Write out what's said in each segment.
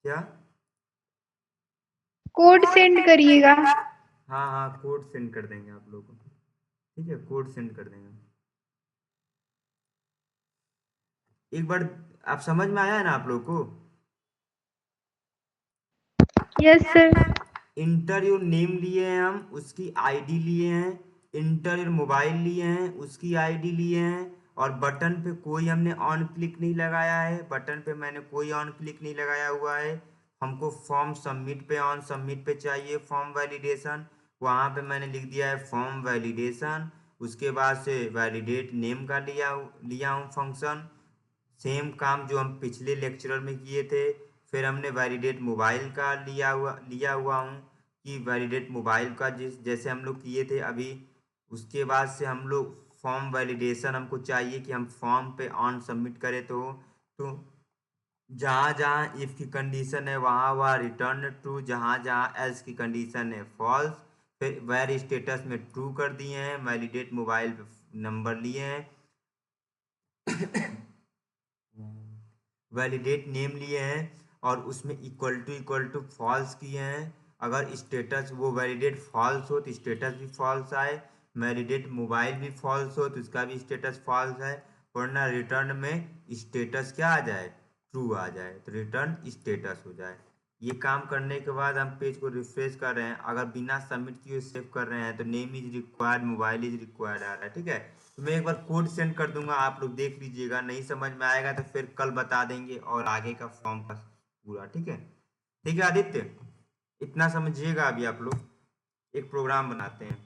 क्या? Code send करिएगा। हाँ हाँ, कोड सेंड कर देंगे आप लोगों को। ठीक है, कोड सेंड कर देंगे। एक बार आप समझ में आया है ना आप लोग को? Yes sir. Inter your name लिए हैं हम, उसकी आईडी लिए हैं। इंटर योर मोबाइल लिए हैं, उसकी आईडी लिए हैं। और बटन पे कोई हमने ऑन क्लिक नहीं लगाया है, बटन पे मैंने कोई ऑन क्लिक नहीं लगाया हुआ है। हमको फॉर्म सबमिट पे ऑन सबमिट पे चाहिए फॉर्म वैलिडेशन। वहाँ पे मैंने लिख दिया है फॉर्म वैलिडेशन। उसके बाद से वैलिडेट नेम का लिया हूँ फंक्शन। सेम काम जो हम पिछले लेक्चरर में किए थे। फिर हमने वैलिडेट मोबाइल का लिया हुआ हूँ कि वैलिडेट मोबाइल का जिस जैसे हम लोग किए थे अभी। उसके बाद से हम लोग फॉर्म वैलिडेशन हमको चाहिए कि हम फॉर्म पे ऑन सबमिट करें तो जहाँ जहाँ इफ की कंडीशन है वहाँ वहाँ रिटर्न ट्रू, जहाँ जहाँ एल्स की कंडीशन है फॉल्स। फिर वेर स्टेटस में ट्रू कर दिए हैं, वैलिडेट मोबाइल नंबर लिए हैं, वैलिडेट नेम लिए हैं। और उसमें इक्वल टू फॉल्स किए हैं। अगर स्टेटस वो वैलिडेट फॉल्स हो तो स्टेटस भी फॉल्स आए। वैलिडेट मोबाइल भी फॉल्स हो तो उसका भी स्टेटस फॉल्स है। वरना रिटर्न में स्टेटस क्या आ जाए, ट्रू आ जाए, तो रिटर्न स्टेटस हो जाए। ये काम करने के बाद हम पेज को रिफ्रेश कर रहे हैं, अगर बिना सबमिट किए सेव कर रहे हैं तो name is required, mobile is required आ रहा है। ठीक है, तो मैं एक बार कोड सेंड कर दूंगा, आप लोग देख लीजिएगा। नहीं समझ में आएगा तो फिर कल बता देंगे और आगे का फॉर्म का पूरा। ठीक है, ठीक है आदित्य, इतना समझिएगा। अभी आप लोग एक प्रोग्राम बनाते हैं।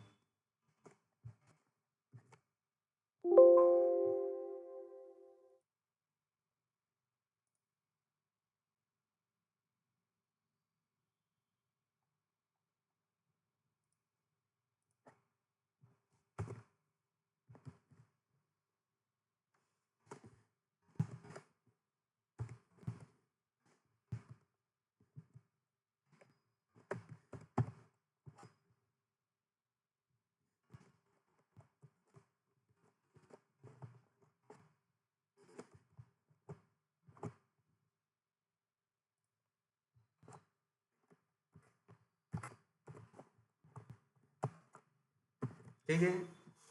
ठीक है,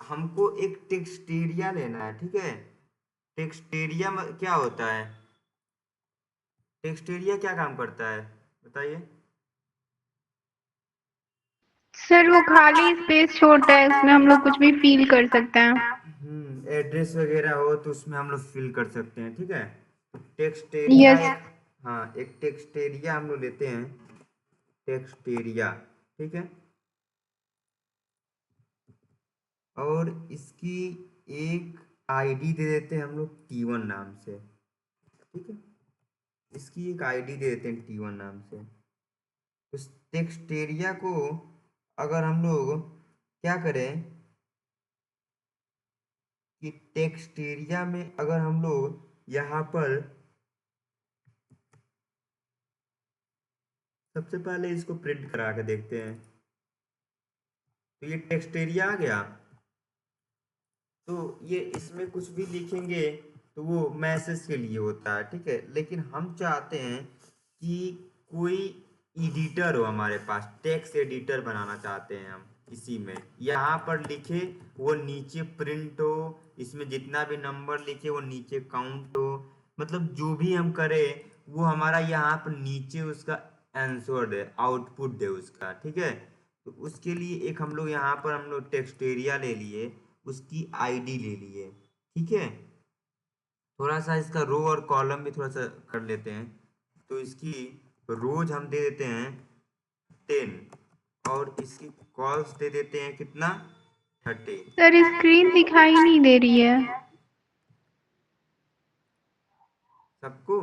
हमको एक टेक्सटेरिया लेना है। ठीक है, टेक्सटेरिया क्या होता है? टेक्सटेरिया क्या काम करता है बताइए? सर वो खाली स्पेस छोड़ता है, उसमें हम लोग कुछ भी फील कर सकते हैं। एड्रेस वगैरह हो तो उसमें हम लोग फिल कर सकते हैं। ठीक है, तो टेक्सटेरिया यस। एक, हाँ एक टेक्सटेरिया हम लोग लेते हैं, टेक्सटेरिया। ठीक है, और इसकी एक आईडी दे देते हैं हम लोग T1 नाम से। ठीक है, इसकी एक आईडी दे देते हैं T1 नाम से। उस टेक्सटेरिया को अगर हम लोग क्या करें कि टेक्सटेरिया में अगर हम लोग यहाँ पर सबसे पहले इसको प्रिंट करा के देखते हैं। तो ये टेक्सटेरिया आ गया। तो ये इसमें कुछ भी लिखेंगे तो वो मैसेज के लिए होता है। ठीक है, लेकिन हम चाहते हैं कि कोई एडिटर हो हमारे पास, टेक्स्ट एडिटर बनाना चाहते हैं हम। इसी में यहाँ पर लिखे वो नीचे प्रिंट हो, इसमें जितना भी नंबर लिखे वो नीचे काउंट हो। मतलब जो भी हम करें वो हमारा यहाँ पर नीचे उसका आंसर दे, आउटपुट दे उसका। ठीक है, तो उसके लिए एक हम लोग यहाँ पर हम लोग टेक्सटेरिया ले लिए, उसकी आईडी ले लिए। ठीक है, थोड़ा सा इसका रो और कॉलम भी थोड़ा सा कर लेते हैं। तो इसकी रोज हम दे देते हैं 10, और इसकी कॉल्स दे देते हैं कितना, 30। सर स्क्रीन दिखाई नहीं दे रही है। सबको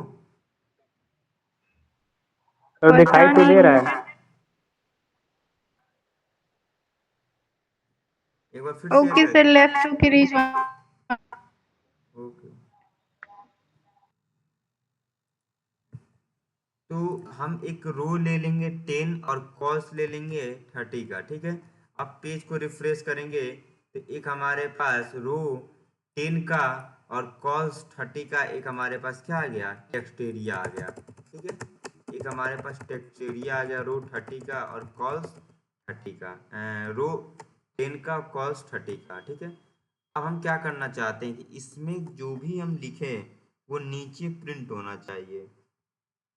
तो दिखाई पता तो दे नहीं। रहा है। एक बार फिर शेयर ओके कर सर, दे। लेफ्ट होके रीच। ओके, तो हम एक रो ले लेंगे 10 और कॉल्स ले लेंगे 30 का। ठीक है, अब पेज को रिफ्रेश करेंगे तो एक हमारे पास रो 10 का और कॉल्स 30 का एक हमारे पास क्या आ गया, टेक्स्ट एरिया आ गया। ठीक है, एक एक हमारे पास टेक्स्ट एरिया आ गया रो 30 का और कॉल्स 30 का, रो 10 का कॉल्स 30 का। ठीक है, अब हम क्या करना चाहते हैं कि इसमें जो भी हम लिखे वो नीचे प्रिंट होना चाहिए।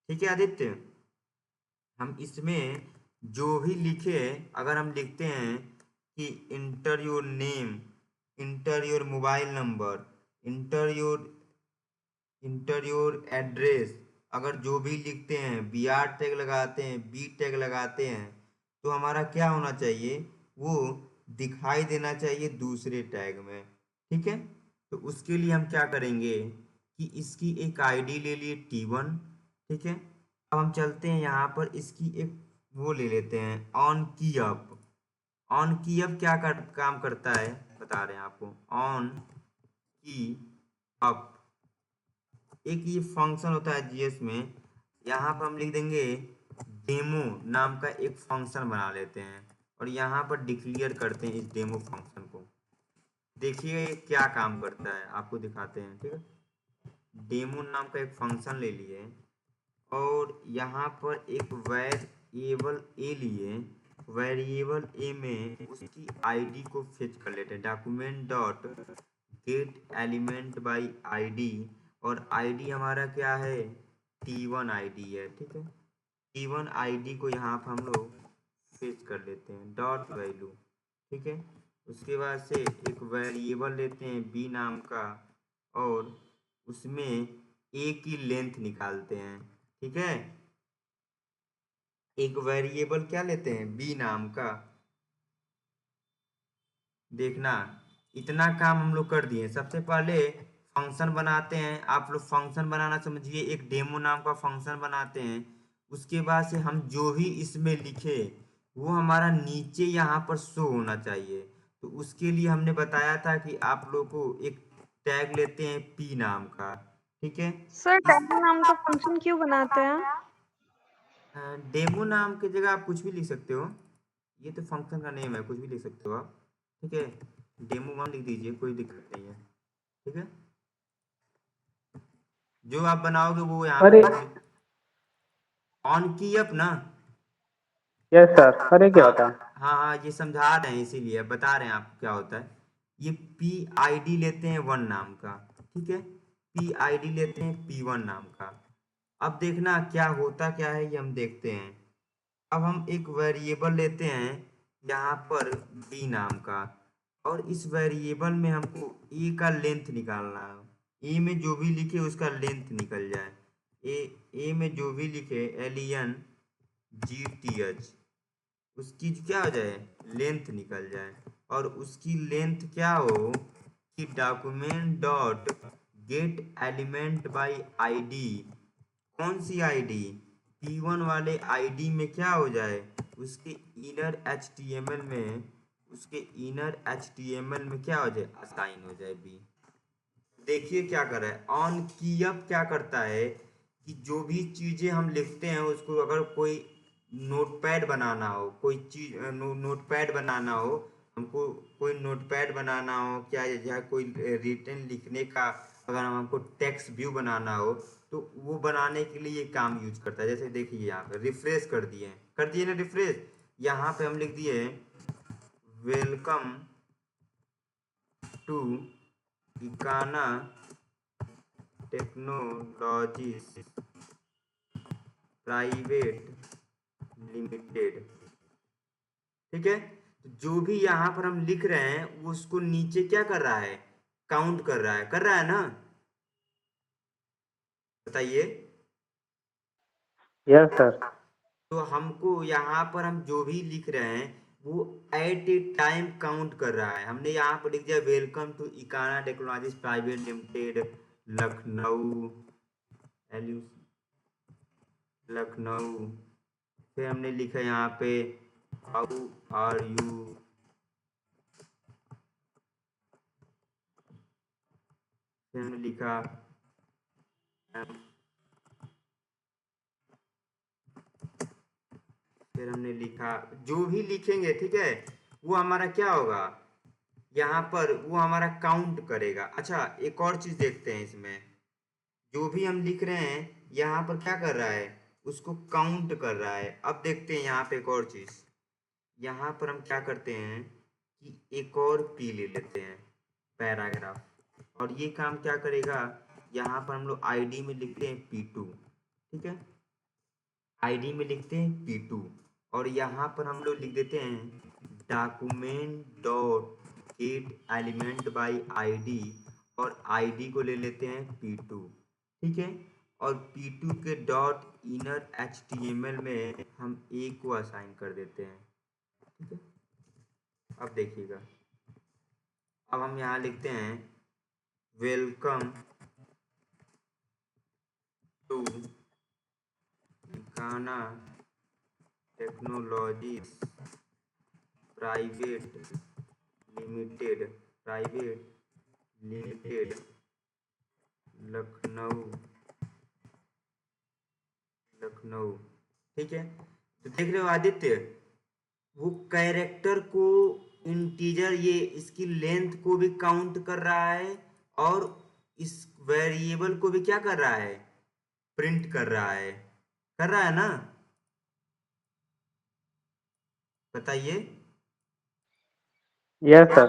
ठीक है आदित्य, हम इसमें जो भी लिखे, अगर हम लिखते हैं कि inter your name, inter your mobile number, inter your address, अगर जो भी लिखते हैं बी आर टैग लगाते हैं, बी टैग लगाते हैं, तो हमारा क्या होना चाहिए, वो दिखाई देना चाहिए दूसरे टैग में। ठीक है, तो उसके लिए हम क्या करेंगे कि इसकी एक आईडी ले लिए T1। ठीक है, अब हम चलते हैं यहाँ पर, इसकी एक वो ले लेते हैं ऑन की अप। ऑन की अप काम करता है बता रहे हैं आपको। ऑन की अप एक ये फंक्शन होता है जीएस में, यहाँ पर हम लिख देंगे डेमो नाम का एक फंक्शन बना लेते हैं और यहाँ पर डिक्लेयर करते हैं इस डेमो फंक्शन को। देखिए ये क्या काम करता है, आपको दिखाते हैं। ठीक है, डेमो नाम का एक फंक्शन ले लिए और यहाँ पर एक वेरिएबल ए लिए। वेरिएबल ए में उसकी आईडी को फेच कर लेते हैं, document dot get element by ID, और आईडी हमारा क्या है, T1 आईडी है। ठीक है, T1 आईडी को यहाँ पर हम लोग फेच कर लेते हैं डॉट वैल्यू। ठीक है, उसके बाद से एक वेरिएबल लेते हैं बी नाम का और उसमें ए की लेंथ निकालते हैं। ठीक है, एक वेरिएबल क्या लेते हैं बी नाम का। देखना, इतना काम हम लोग कर दिए। सबसे पहले फंक्शन बनाते हैं, आप लोग फंक्शन बनाना समझिए, एक डेमो नाम का फंक्शन बनाते हैं। उसके बाद से हम जो भी इसमें लिखे वो हमारा नीचे यहाँ पर शो होना चाहिए। तो उसके लिए हमने बताया था कि आप लोग को एक टैग लेते हैं पी नाम का। ठीक है, सर इस डेमो नाम का फंक्शन क्यों बनाते हैं? डेमो नाम की जगह आप कुछ भी लिख सकते हो, ये तो फंक्शन का नेम है, कुछ भी लिख सकते हो आप। ठीक है, डेमो 1 लिख दीजिए, कोई दिक्कत नहीं है। ठीक है, जो आप बनाओगे वो यहाँ अरे पे ऑन की अप ना। यस सर, अरे क्या हाँ होता है? हाँ हाँ, ये समझा रहे हैं इसीलिए बता रहे हैं आपको क्या होता है। ये पी आई डी लेते हैं 1 नाम का। ठीक है, पी आई डी लेते हैं P1 नाम का। अब देखना क्या होता क्या है, ये हम देखते हैं। अब हम एक वेरिएबल लेते हैं यहाँ पर बी नाम का और इस वेरिएबल में हमको ए का लेंथ निकालना है। ए में जो भी लिखे उसका लेंथ निकल जाए। ए में जो भी लिखे LENGTH, उसकी क्या हो जाए, लेंथ निकल जाए। और उसकी लेंथ क्या हो कि document dot get element by ID, कौन सी आईडी, P1 वाले आईडी में क्या हो जाए, उसके इनर HTML में, उसके इनर HTML में क्या हो जाए, असाइन हो जाए बी। देखिए क्या कर रहा है, ऑन की अप क्या करता है कि जो भी चीजें हम लिखते हैं उसको, अगर कोई नोटपैड बनाना हो, कोई चीज नोटपैड बनाना हो, हमको कोई नोटपैड बनाना हो क्या, या कोई रिटन लिखने का, अगर हमको टेक्स्ट व्यू बनाना हो तो वो बनाने के लिए ये काम यूज करता है। जैसे देखिए यहाँ पे रिफ्रेश कर दिए ना रिफ्रेश, यहाँ पे हम लिख दिए welcome to Ekana technologies private limited. ठीक है, तो जो भी यहाँ पर हम लिख रहे हैं वो उसको नीचे क्या कर रहा है, काउंट कर रहा है ना, बताइए। Yes sir. तो हमको यहाँ पर हम जो भी लिख रहे हैं वो एट ए टाइम काउंट कर रहा है। हमने यहाँ पर लिख दिया welcome to Ekana technologies private limited Lucknow, Lucknow. फिर हमने लिखा यहाँ पे हाउ आर यू, फिर हमने लिखा फिर हमने लिखा जो भी लिखेंगे। ठीक है, वो हमारा क्या होगा, यहाँ पर वो हमारा काउंट करेगा। अच्छा एक और चीज देखते हैं इसमें, जो भी हम लिख रहे हैं यहाँ पर क्या कर रहा है, उसको काउंट कर रहा है। अब देखते हैं यहाँ पे एक और चीज, यहाँ पर हम क्या करते हैं कि एक और पी ले लेते हैं पैराग्राफ, और ये काम क्या करेगा, यहाँ पर हम लोग आईडी में लिखते हैं P2, ठीक है, आईडी में लिखते हैं P2, और यहाँ पर हम लोग लिख देते हैं document dot get element by ID, और आईडी को ले लेते हैं P2, ठीक है, और P2 के डॉट इनर HTML में हम A को असाइन कर देते हैं, ठीक है। अब देखिएगा, अब हम यहाँ लिखते हैं वेलकम टू गाना टेक्नोलॉजीज प्राइवेट लिमिटेड लखनऊ, ठीक है। तो देख रहे हो आदित्य, वो कैरेक्टर को इंटीजर, ये इसकी लेंथ को भी काउंट कर रहा है, और इस वेरिएबल को भी क्या कर रहा है, प्रिंट कर रहा है ना, बताइए। Yes sir.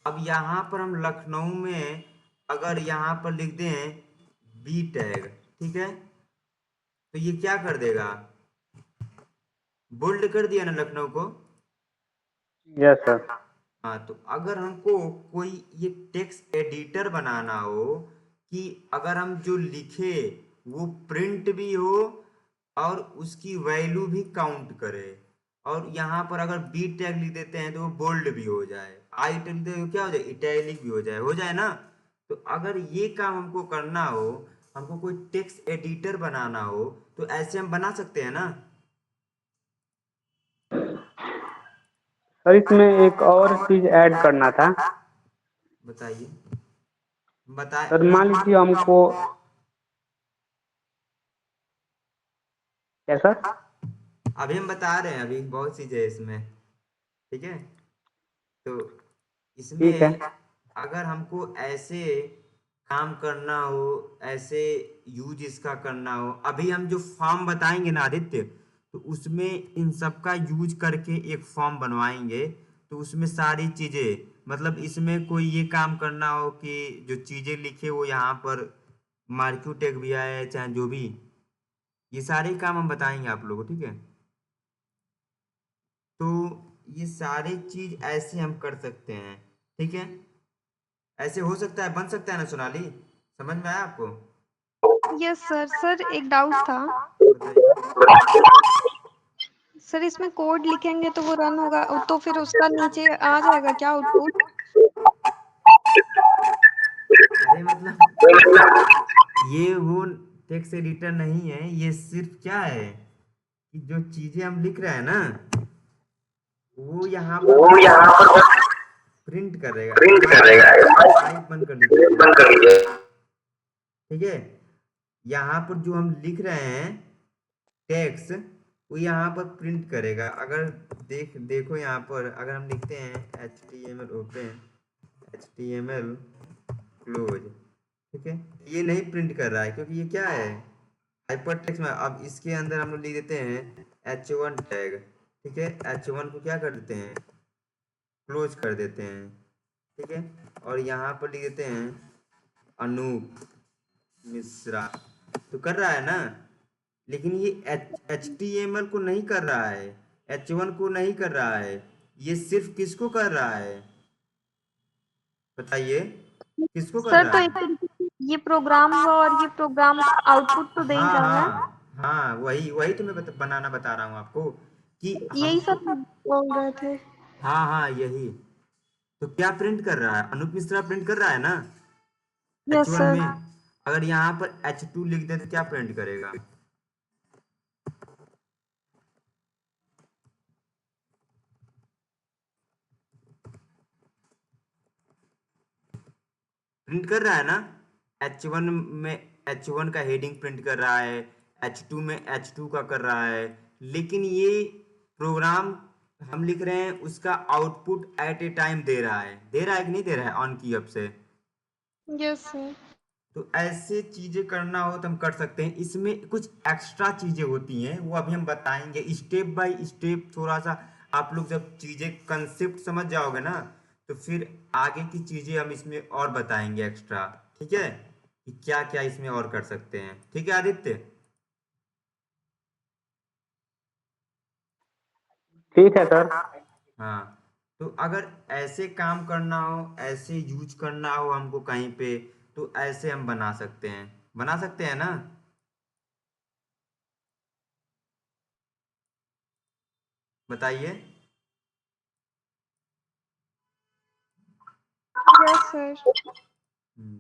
अब यहाँ पर हम लखनऊ में अगर यहाँ पर लिख दें बी टैग, ठीक है, तो ये क्या कर देगा, बोल्ड कर दिया ना लखनऊ को। Yes sir. हाँ, तो अगर हमको कोई ये टेक्स्ट एडिटर बनाना हो कि अगर हम जो लिखे वो प्रिंट भी हो और उसकी वैल्यू भी काउंट करे, और यहाँ पर अगर बी टैग लिख देते हैं तो वो बोल्ड भी हो जाए, आई टैग लिख देते हैं तो क्या हो जाए, इटैलिक भी हो जाए ना। तो अगर ये काम हमको करना हो, हमको कोई टेक्स्ट एडिटर बनाना हो, तो ऐसे हम बना सकते हैं ना। सर इसमें एक और चीज ऐड करना था। बताइए, बताए। सर मान लीजिए हमको, क्या सर? अभी हम बता रहे हैं, अभी बहुत चीजें है इसमें, ठीक है। तो ठीक है। इसमें अगर हमको ऐसे काम करना हो, ऐसे यूज इसका करना हो, अभी हम जो फॉर्म बताएंगे ना आदित्य, तो उसमें इन सब का यूज करके एक फॉर्म बनवाएंगे, तो उसमें सारी चीजें, मतलब इसमें कोई ये काम करना हो कि जो चीजें लिखे वो यहाँ पर मार्क्यू टैग भी आए, चाहे जो भी, ये सारे काम हम बताएंगे आप लोगों को, ठीक है। तो ये सारी चीज ऐसे हम कर सकते हैं, ठीक है, ऐसे हो सकता है, बन सकता है ना सोनाली, समझ में आया आपको? Yes sir. सर एक डाउट था। बताइए। सर इसमें कोड लिखेंगे तो वो रन होगा, तो फिर उसका नीचे आ जाएगा क्या आउटपुट? अरे मतलब ये वो टेक्स्ट एडिटर नहीं है, ये सिर्फ क्या है कि जो चीजें हम लिख रहे हैं ना, वो यहाँ पर प्रिंट करेगा। टाइप बंद कर लीजिए, ठीक है। यहाँ पर जो हम लिख रहे हैं टेक्स्ट, वो यहाँ पर प्रिंट करेगा। अगर देखो यहाँ पर अगर हम लिखते हैं HTML ओपन, HTML क्लोज, ठीक है, ये नहीं प्रिंट कर रहा है क्योंकि ये क्या है, हाइपर टेक्स्ट में। अब इसके अंदर हम लोग लिख देते हैं H1 टैग, ठीक है, H1 को क्या कर देते हैं, क्लोज कर देते हैं, ठीक है, और यहाँ पर लिख देते हैं अनूप मिश्रा, तो कर रहा है ना। लेकिन ये HTML को नहीं कर रहा है, H1 को नहीं कर रहा है, ये सिर्फ किसको कर रहा है, बताइए, किसको कर सर रहा तो है? एक तरीके से ये प्रोग्राम हुआ और ये प्रोग्राम आउटपुट तो दे ही हाँ रहा है। हाँ हाँ, वही वही तो मैं बनाना बता रहा हूँ आपको कि यही हमको, सब बोल रहे थे। हाँ हाँ यही। तो क्या प्रिंट कर रहा है, अनूप मिश्रा प्रिंट कर रहा है ना यस H1 सर। में। अगर यहाँ पर H2 लिख दे तो क्या प्रिंट करेगा, प्रिंट कर रहा है ना। H1 में H1 का हेडिंग प्रिंट कर रहा है, H2 में H2 का कर रहा है, लेकिन ये प्रोग्राम हम लिख रहे हैं उसका आउटपुट एट ए टाइम दे रहा है कि नहीं दे रहा है, ऑन की अब से। Yes sir. तो ऐसे चीजें करना हो तो हम कर सकते हैं। इसमें कुछ एक्स्ट्रा चीजें होती हैं, वो अभी हम बताएंगे स्टेप बाय स्टेप। थोड़ा सा आप लोग जब चीजें कंसेप्ट समझ जाओगे ना, तो फिर आगे की चीजें हम इसमें और बताएंगे एक्स्ट्रा। ठीक है, कि क्या क्या इसमें और कर सकते हैं। ठीक है आदित्य? ठीक है सर। हाँ, तो अगर ऐसे काम करना हो, ऐसे यूज करना हो हमको कहीं पे, तो ऐसे हम बना सकते हैं। बना सकते हैं ना? बताइए। Yes sir.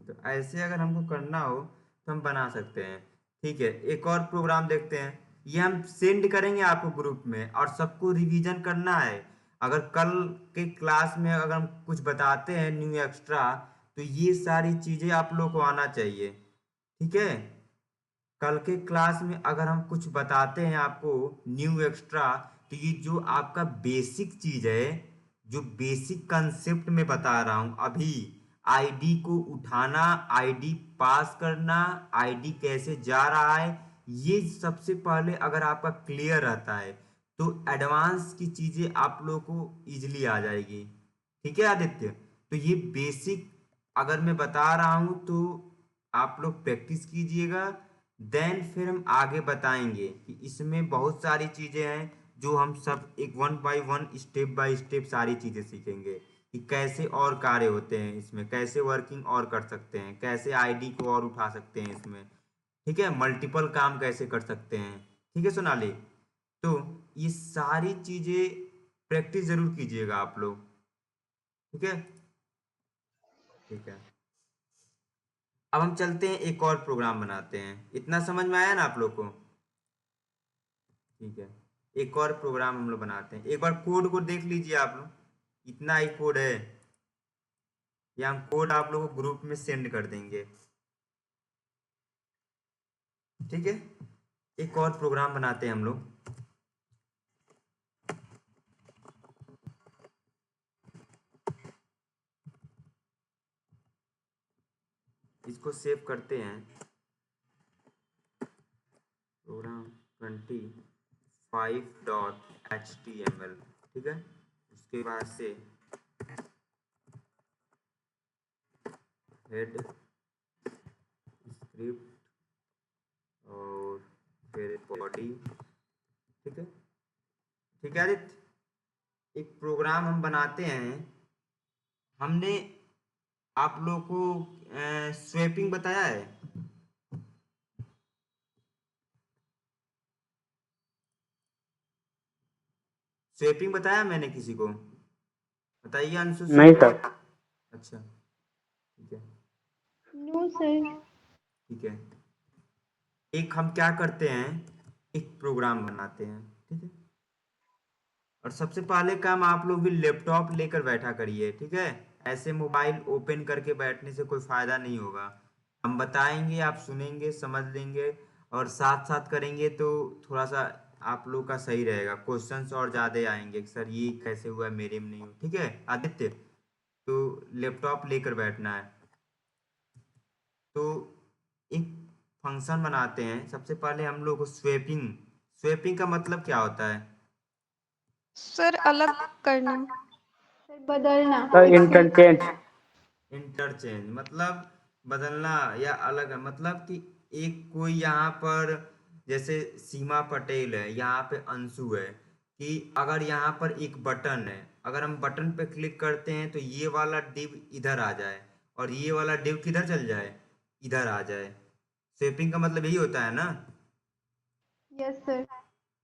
तो ऐसे अगर हमको करना हो तो हम बना सकते हैं। ठीक है, एक और प्रोग्राम देखते हैं। ये हम सेंड करेंगे आपको ग्रुप में, और सबको रिवीजन करना है। अगर कल के क्लास में अगर हम कुछ बताते हैं न्यू एक्स्ट्रा, तो ये सारी चीजें आप लोग को आना चाहिए। ठीक है, कल के क्लास में अगर हम कुछ बताते हैं आपको न्यू एक्स्ट्रा, तो ये जो आपका बेसिक चीज है, जो बेसिक कंसेप्ट में बता रहा हूं अभी, आईडी को उठाना, आईडी पास करना, आईडी कैसे जा रहा है, ये सबसे पहले अगर आपका क्लियर रहता है, तो एडवांस की चीजें आप लोगों को इजीली आ जाएगी। ठीक है आदित्य? तो ये बेसिक अगर मैं बता रहा हूं तो आप लोग प्रैक्टिस कीजिएगा। देन फिर हम आगे बताएंगे कि इसमें बहुत सारी चीजें हैं, जो हम सब एक one by one step by step सारी चीजें सीखेंगे, कि कैसे और कार्य होते हैं इसमें, कैसे वर्किंग और कर सकते हैं, कैसे आईडी को और उठा सकते हैं इसमें। ठीक है, मल्टीपल काम कैसे कर सकते हैं। ठीक है सोनाली? तो ये सारी चीजें प्रैक्टिस जरूर कीजिएगा आप लोग। ठीक है? ठीक है, अब हम चलते हैं एक और प्रोग्राम बनाते हैं। इतना समझ में आया ना आप लोग को? ठीक है, एक और प्रोग्राम हम लोग बनाते हैं। एक बार कोड को देख लीजिए आप लोग, इतना ही कोड है। या हम कोड आप लोगों को ग्रुप में सेंड कर देंगे। ठीक है, एक और प्रोग्राम बनाते हैं हम लोग। इसको सेव करते हैं, प्रोग्राम 25.html। ठीक है, उसके बाद से हेड स्क्रिप्ट और फिर बॉडी। ठीक है? ठीक है आदित्य, एक प्रोग्राम हम बनाते हैं। हमने आप लोगों को स्वेपिंग बताया है? स्वेपिंग बताया मैंने किसी को? बताइए अंशु नहीं स्वेपिंग। सर। अच्छा, ठीक है। No sir. ठीक है, एक हम क्या करते हैं, एक प्रोग्राम बनाते हैं। ठीक है, और सबसे पहले काम आप लोग भी लैपटॉप लेकर बैठा करिए। ठीक है, ऐसे मोबाइल ओपन करके बैठने से कोई फायदा नहीं होगा। हम बताएंगे, आप सुनेंगे, समझ लेंगे, और साथ साथ करेंगे तो थोड़ा सा आप लोग का सही रहेगा। क्वेश्चंस और ज्यादा आएंगे कि सर ये कैसे हुआ, मेरे में नहीं हुआ। ठीक है आदित्य? तो लैपटॉप लेकर बैठना है। तो एक फंक्शन बनाते हैं। सबसे पहले हम लोग को स्वेपिंग, स्वेपिंग का मतलब क्या होता है? सर अलग करना। सर बदलना। Sir interchange. इंटरचेंज मतलब बदलना या अलग, मतलब कि एक कोई यहाँ पर, जैसे सीमा पटेल है, यहाँ पे अंशु है, कि अगर यहाँ पर एक बटन है, अगर हम बटन पे क्लिक करते हैं तो ये वाला डिव इधर आ जाए, और ये वाला डिव किधर चल जाए, इधर आ जाए। स्वेपिंग का मतलब यही होता है ना? Yes sir.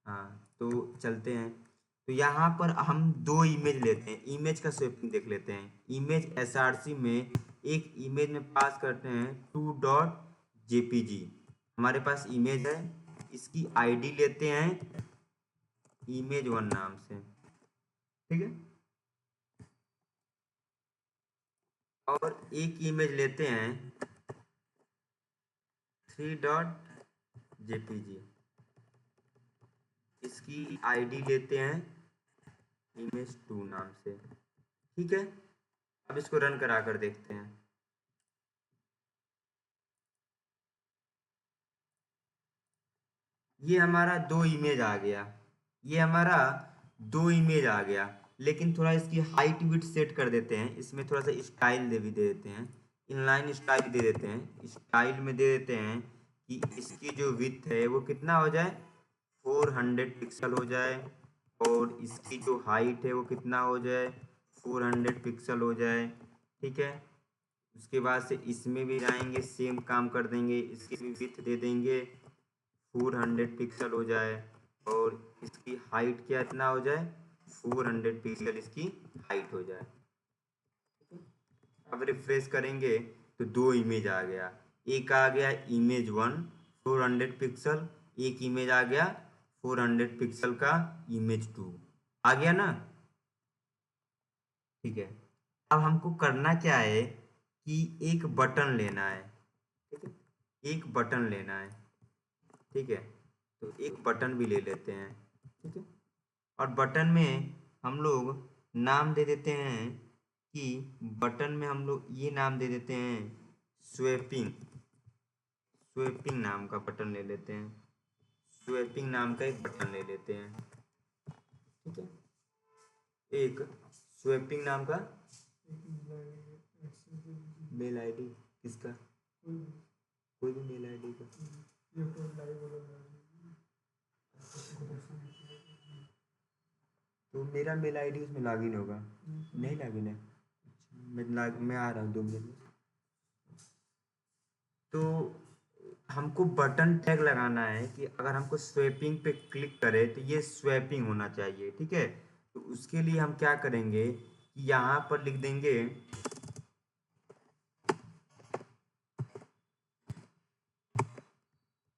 हाँ, तो चलते हैं। तो यहाँ पर हम दो इमेज लेते हैं, इमेज का स्वेपिंग देख लेते हैं। इमेज एसआरसी में एक इमेज में पास करते हैं 2.jpg। हमारे पास इमेज है, इसकी आईडी लेते हैं इमेज वन नाम से। ठीक है, और एक इमेज लेते हैं 3.jpg, इसकी आईडी लेते हैं इमेज टू नाम से। ठीक है, अब इसको रन करा कर देखते हैं। ये हमारा दो इमेज आ गया, ये हमारा दो इमेज आ गया। लेकिन थोड़ा इसकी हाइट विड्थ सेट कर देते हैं, इसमें थोड़ा सा स्टाइल दे भी दे देते हैं, इनलाइन स्टाइल दे देते हैं। स्टाइल में दे देते हैं कि इसकी जो विड्थ है वो कितना हो जाए, 400 पिक्सल हो जाए, और इसकी जो हाइट है वो कितना हो जाए, 400 पिक्सल हो जाए। ठीक है, उसके बाद से इसमें भी जाएंगे, सेम काम कर देंगे, इसकी भी विड्थ दे देंगे, 400 पिक्सल हो जाए, और इसकी हाइट क्या इतना हो जाए, 400 पिक्सल इसकी हाइट हो जाए। अब रिफ्रेश करेंगे तो दो इमेज आ गया, एक आ गया इमेज 1 400 पिक्सल, एक इमेज आ गया 400 पिक्सल का इमेज 2 आ गया ना। ठीक है, अब हमको करना क्या है कि एक बटन लेना है। ठीक है, एक बटन लेना है। ठीक है, तो एक बटन भी ले लेते हैं। ठीक है, और बटन में हम लोग नाम दे देते हैं कि बटन में हम लोग ये नाम दे देते हैं स्वैपिंग। स्वैपिंग नाम का बटन ले लेते हैं, स्वैपिंग नाम का एक बटन ले लेते हैं। ठीक है, एक स्वैपिंग नाम का मेल आईडी, किसका, कोई भी मेल आईडी का। तो मेरा मेल आईडी उसमें लॉगिन होगा, नहीं लॉगिन है। मैं आ रहा हूँ 2 मिनट में। तो हमको बटन टैग लगाना है कि अगर हमको स्वैपिंग पे क्लिक करें तो ये स्वैपिंग होना चाहिए। ठीक है, तो उसके लिए हम क्या करेंगे कि यहाँ पर लिख देंगे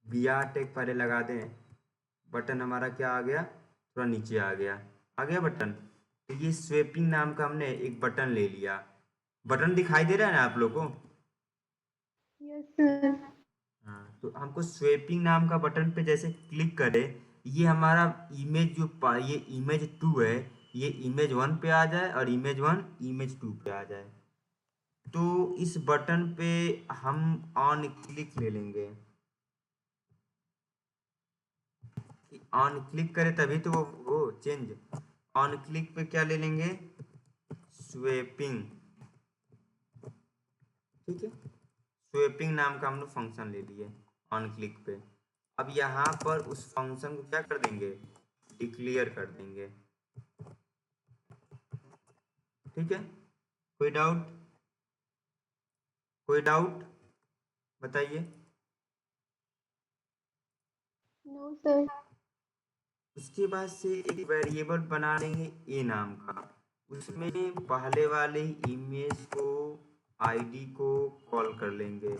BR टैग पहले लगा दें। बटन हमारा क्या आ गया, थोड़ा नीचे आ गया बटन। तो ये स्वैपिंग नाम का हमने एक बटन ले लिया। बटन दिखाई दे रहा है ना आप लोग को। Yes sir. हाँ, तो हमको स्वैपिंग नाम का बटन पे जैसे क्लिक करें, ये हमारा इमेज ये इमेज 2 है, ये इमेज 1 पे आ जाए और इमेज 1 इमेज 2 पे आ जाए। तो इस बटन पे हम ऑन क्लिक ले लेंगे, ऑन क्लिक करें तभी तो वो चेंज। ऑन क्लिक पे क्या ले लेंगे, स्वैपिंग। ठीक है, स्वैपिंग नाम का हम लोग फंक्शन ले लिए ऑन क्लिक पे। अब यहाँ पर उस फंक्शन को क्या कर देंगे, डिक्लेयर कर देंगे। ठीक है, कोई डाउट, कोई डाउट बताइए। No sir. उसके बाद से एक वेरिएबल बना लेंगे ए नाम का, उसमें पहले वाले इमेज को आईडी को कॉल कर लेंगे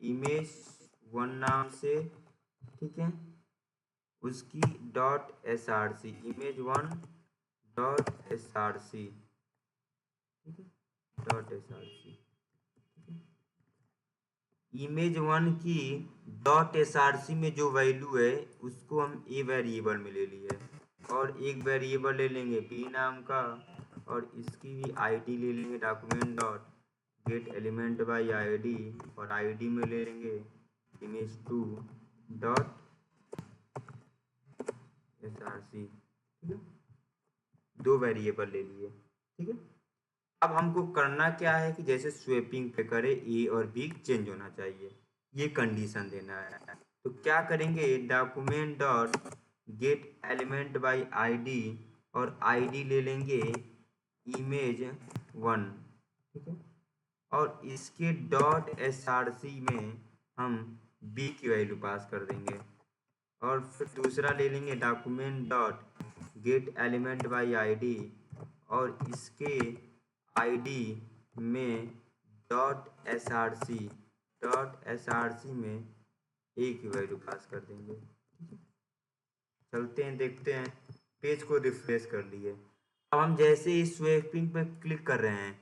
इमेज 1 नाम से। ठीक है, उसकी dot S R C, image 1 dot S R C. ठीक है, dot S R C. Image 1 की डॉट एस आर सी में जो वैल्यू है उसको हम ए वेरिएबल में ले लिए, और एक वेरिएबल ले लेंगे बी नाम का, और इसकी भी आईडी ले लेंगे document dot get element by ID, और आईडी में ले लेंगे image 2 dot S R C. ठीक है, दो वेरिएबल ले लिए। ठीक है, अब हमको करना क्या है कि जैसे स्वैपिंग पे करे ए और बी चेंज होना चाहिए, ये कंडीशन देना है। तो क्या करेंगे, document dot get element by ID, और आईडी ले लेंगे इमेज 1। ठीक है, और इसके डॉट एस आर सी में हम बी की वैल्यू पास कर देंगे, और फिर दूसरा ले लेंगे document dot get element by ID, और इसके आईडी में डॉट एस आर सी में ए की वैल्यू पास कर देंगे। चलते हैं, देखते हैं, पेज को रिफ्रेश कर लिए। अब हम जैसे इस स्वैपिंग पे क्लिक कर रहे हैं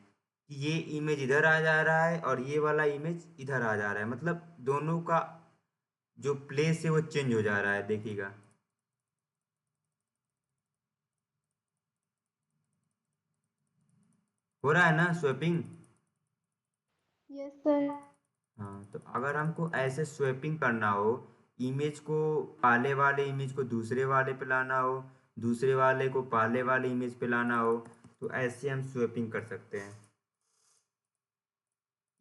कि ये इमेज इधर आ जा रहा है और ये वाला इमेज इधर आ जा रहा है, मतलब दोनों का जो प्लेस है वो चेंज हो जा रहा है, देखिएगा। हो रहा है ना स्वैपिंग। Yes sir. हाँ, तो अगर हमको ऐसे स्वैपिंग करना हो इमेज को पहले वाले इमेज को दूसरे वाले पे लाना हो, दूसरे वाले को पहले वाले इमेज पे लाना हो, तो ऐसे हम स्वैपिंग कर सकते हैं।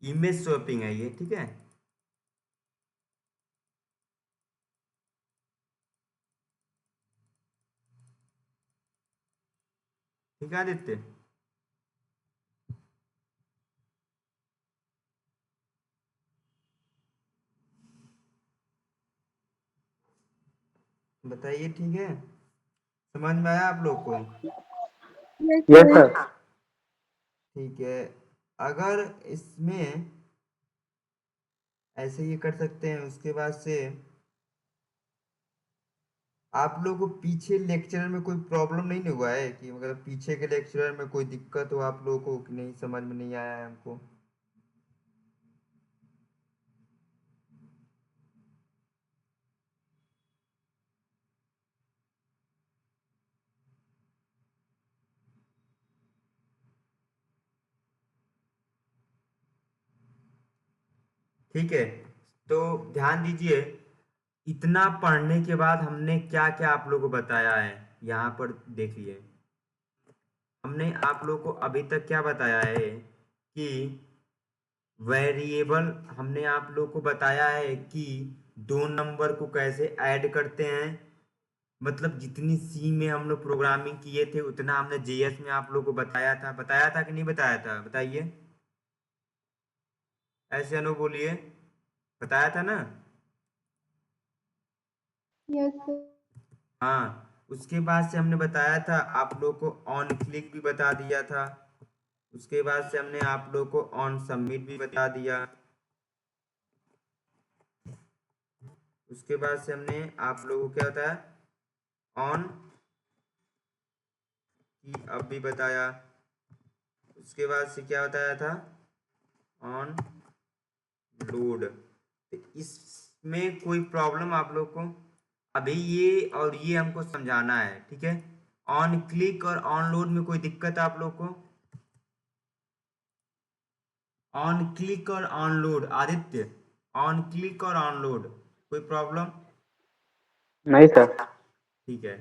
इमेज स्वैपिंग है ये, ठीक है। ठीक है आदित्य। बताइए, ठीक है, समझ में आया आप लोग को? Yes yes sir. सर। ठीक है। अगर इसमें ऐसे ये कर सकते हैं, उसके बाद से आप लोग को पीछे लेक्चर में कोई प्रॉब्लम नहीं हुआ है कि मतलब पीछे के लेक्चर में कोई दिक्कत हो आप लोगों को कि नहीं समझ में नहीं आया है हमको? ठीक है, तो ध्यान दीजिए, इतना पढ़ने के बाद हमने क्या क्या आप लोगों को बताया है यहाँ पर देखिए। हमने आप लोग को अभी तक क्या बताया है कि वेरिएबल, हमने आप लोग को बताया है कि दो नंबर को कैसे ऐड करते हैं। मतलब जितनी सी में हम लोग प्रोग्रामिंग किए थे उतना हमने जेएस में आप लोग को बताया था कि नहीं बताया था, बताइए। ऐसे अनु बोलिए, बताया था ना? Yes sir. हाँ, उसके बाद से हमने बताया था आप लोग को ऑन क्लिक भी बता दिया था। उसके बाद से हमने आप लोग को ऑन सबमिट भी बता दिया। उसके बाद से हमने आप लोगों को क्या बताया, ऑन की अब भी बताया। उसके बाद से क्या बताया था, ऑन लोड। तो इसमें कोई प्रॉब्लम आप लोग को? अभी ये और ये हमको समझाना है, ठीक है। ऑन क्लिक और ऑन लोड में कोई दिक्कत है आप लोग को? ऑन क्लिक और on load Aditya, on click और ऑन लोड कोई प्रॉब्लम? नहीं सर। ठीक है,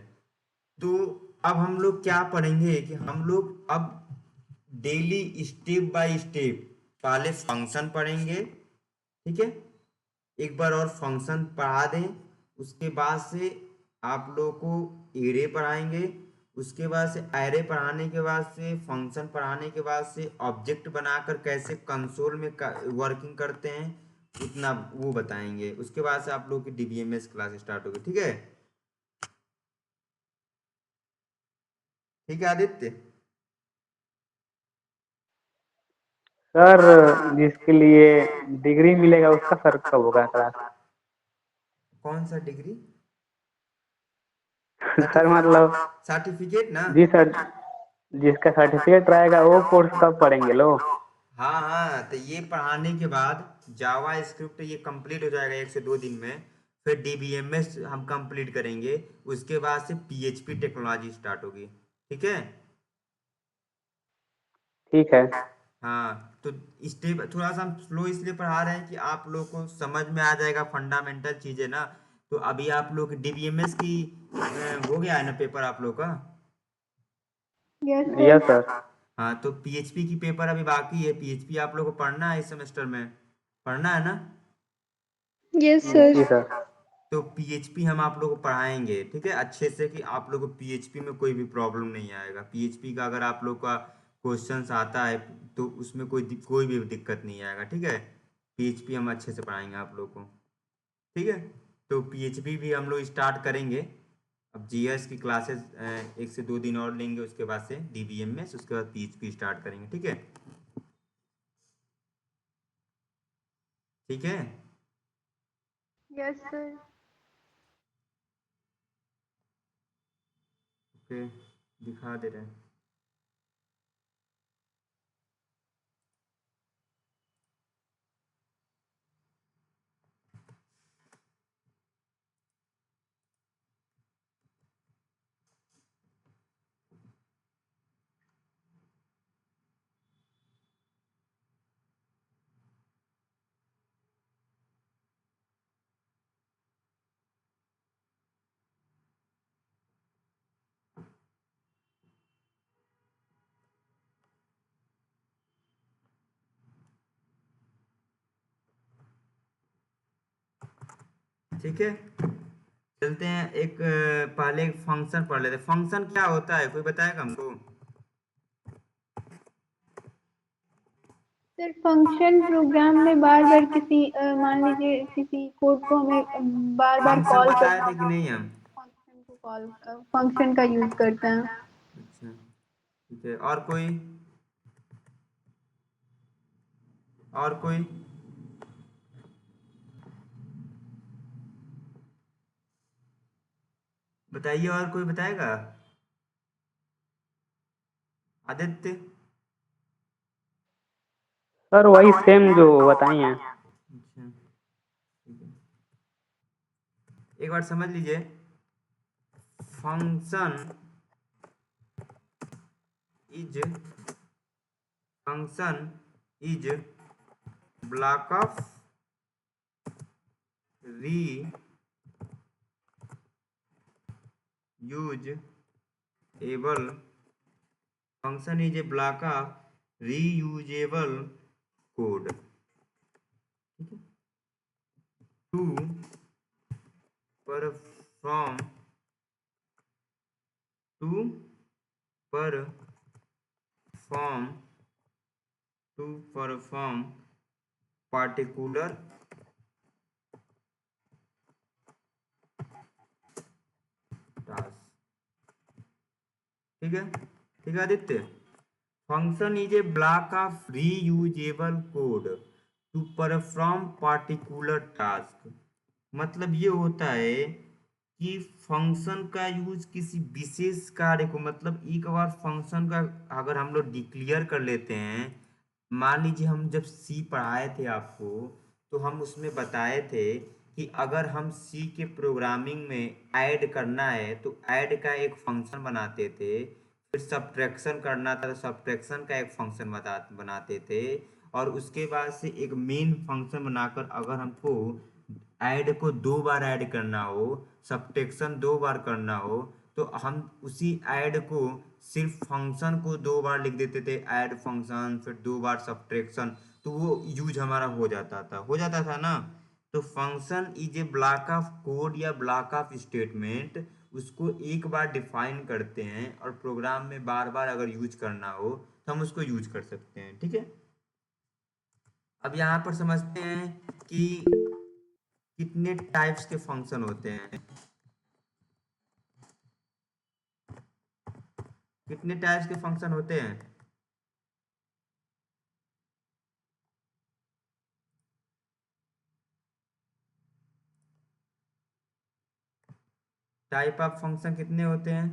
तो अब हम लोग क्या पढ़ेंगे कि हम लोग अब डेली स्टेप बाय स्टेप पहले फंक्शन पढ़ेंगे, ठीक है। एक बार और फंक्शन पढ़ा दें, उसके बाद से आप लोगों को एरे पढ़ाएंगे। उसके बाद से एरे पढ़ाने के बाद से फंक्शन पढ़ाने के बाद से ऑब्जेक्ट बनाकर कैसे कंसोल में वर्किंग करते हैं उतना वो बताएंगे। उसके बाद से आप लोगों की डीबीएमएस क्लास स्टार्ट होगी, ठीक है। ठीक है आदित्य। सर जिसके लिए डिग्री मिलेगा उसका सर कब होगा क्लास? कौन सा डिग्री? सर मतलब सर्टिफिकेट ना? जी सर, जिसका सर्टिफिकेट रहेगा वो कोर्स कब पढ़ेंगे लोग? हाँ हाँ, तो ये पढ़ाने के बाद जावा स्क्रिप्ट ये कंप्लीट हो जाएगा 1 से 2 दिन में। फिर डीबीएमएस हम कंप्लीट करेंगे। उसके बाद से पीएचपी टेक्नोलॉजी स्टार्ट होगी, ठीक है। ठीक है। हाँ, तो स्टेप थोड़ा सा हम स्लो इसलिए पढ़ा रहे हैं कि आप लोग को समझ में आ जाएगा फंडामेंटल चीजें ना। तो अभी आप लोग डीबीएमएस की हो गया है ना पेपर आप लोग का? Yes yes sir. सर। हाँ, तो पीएचपी की पेपर अभी बाकी है। पीएचपी आप लोग को पढ़ना है इस सेमेस्टर में, पढ़ना है ना? Yes sir. जी सर। तो पीएचपी हम आप लोग को पढ़ाएंगे, ठीक है, अच्छे से, कि आप लोग को पीएचपी में कोई भी प्रॉब्लम नहीं आएगा। पीएचपी का अगर आप लोग का क्वेश्चंस आता है तो उसमें कोई भी दिक्कत नहीं आएगा, ठीक है। पीएचपी हम अच्छे से पढ़ाएंगे आप लोग को, ठीक है। तो पीएचपी भी हम लोग स्टार्ट करेंगे। अब जीएस की क्लासेस 1 से 2 दिन और लेंगे, उसके बाद से डीबीएमएस, उसके बाद पीएचपी स्टार्ट करेंगे, ठीक है। ठीक है। Yes sir. ओके, दिखा दे रहे हैं। ठीक है, चलते हैं एक पहले एक फंक्शन पढ़ लेते हैं। फंक्शन क्या होता है, कोई बताएगा हमको? सर फंक्शन प्रोग्राम में बार बार किसी मान लीजिए किसी कोड को हमें बार बार फंक्शन कॉल बताए करना थे कि हो, नहीं हम? फंक्शन को कॉल फंक्शन का यूज करते हैं। अच्छा ठीक है, और कोई? और कोई? बताइए, और कोई बताएगा? आदित्य? सर वही सेम जो बताई हैं। अच्छा ठीक है, एक बार समझ लीजिए, function is function is block of reusable function is a block of reusable code to perform to perform to perform particular task. ठीक है, ठीक है Aditya, function is a block of reusable code to perform particular task. मतलब ये होता है कि function का यूज किसी विशेष कार्य को, मतलब एक बार फंक्शन का अगर हम लोग डिक्लेयर कर लेते हैं, मान लीजिए हम जब सी पढ़ाए थे आपको, तो हम उसमें बताए थे कि अगर हम सी के प्रोग्रामिंग में ऐड करना है तो ऐड का एक फंक्शन बनाते थे, फिर सब्ट्रैक्शन करना था तो सब्ट्रैक्शन का एक फंक्शन बनाते थे, और उसके बाद से एक मेन फंक्शन बनाकर अगर हमको ऐड को 2 बार ऐड करना हो, सब्ट्रैक्शन 2 बार करना हो, तो हम उसी ऐड को सिर्फ फंक्शन को 2 बार लिख देते थे, ऐड फंक्शन, फिर 2 बार सब्ट्रैक्शन, तो वो यूज हमारा हो जाता था ना। तो function is a block of code या ब्लॉक ऑफ स्टेटमेंट, उसको एक बार डिफाइन करते हैं और प्रोग्राम में बार बार अगर यूज करना हो तो हम उसको यूज कर सकते हैं। ठीक है, अब यहाँ पर समझते हैं कि कितने टाइप्स के फंक्शन होते हैं। कितने टाइप्स के फंक्शन होते हैं? टाइप ऑफ फंक्शन कितने होते हैं?